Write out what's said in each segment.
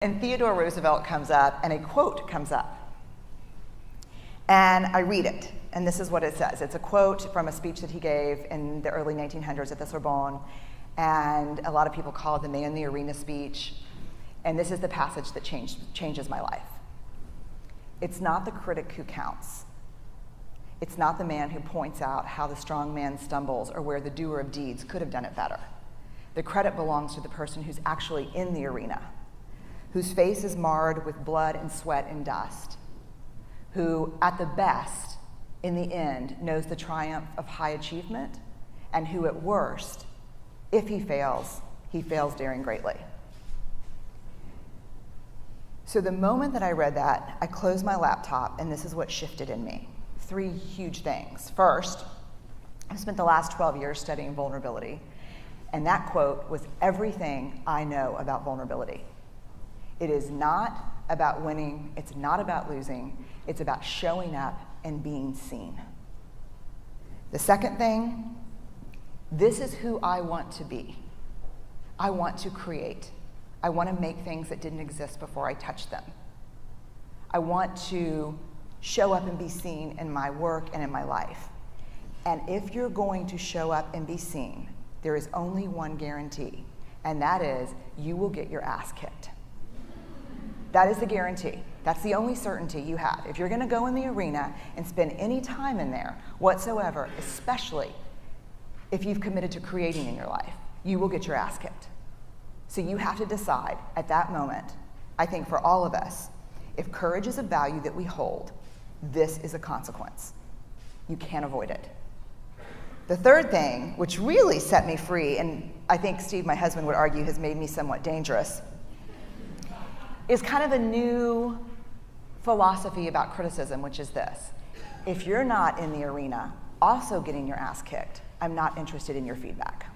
And Theodore Roosevelt comes up, and a quote comes up. And I read it, and this is what it says. It's a quote from a speech that he gave in the early 1900s at the Sorbonne, and a lot of people call it the Man in the Arena speech. And this is the passage that changes my life. It's not the critic who counts. It's not the man who points out how the strong man stumbles or where the doer of deeds could have done it better. The credit belongs to the person who's actually in the arena, whose face is marred with blood and sweat and dust, who, at the best, in the end, knows the triumph of high achievement, and who, at worst, if he fails daring greatly. So the moment that I read that, I closed my laptop, and this is what shifted in me. 3 huge things. First, I spent the last 12 years studying vulnerability, and that quote was everything I know about vulnerability. It is not about winning, it's not about losing, it's about showing up and being seen. The second thing, this is who I want to be. I want to create. I want to make things that didn't exist before I touched them. I want to show up and be seen in my work and in my life. And if you're going to show up and be seen, there is only one guarantee, and that is you will get your ass kicked. That is the guarantee. That's the only certainty you have. If you're going to go in the arena and spend any time in there whatsoever, especially if you've committed to creating in your life, you will get your ass kicked. So you have to decide at that moment, I think for all of us, if courage is a value that we hold, this is a consequence. You can't avoid it. The third thing, which really set me free, and I think Steve, my husband, would argue has made me somewhat dangerous, is kind of a new philosophy about criticism, which is this. If you're not in the arena also getting your ass kicked, I'm not interested in your feedback.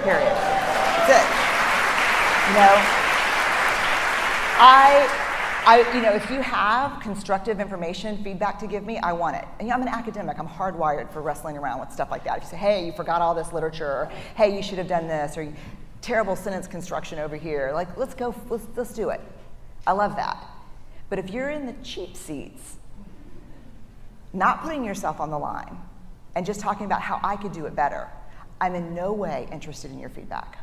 Period. That's it. If you have constructive information, feedback to give me, I want it. And I'm an academic. I'm hardwired for wrestling around with stuff like that. If you say, hey, you forgot all this literature, or hey, you should have done this, or terrible sentence construction over here, like, let's do it. I love that. But if you're in the cheap seats, not putting yourself on the line, and just talking about how I could do it better, I'm in no way interested in your feedback.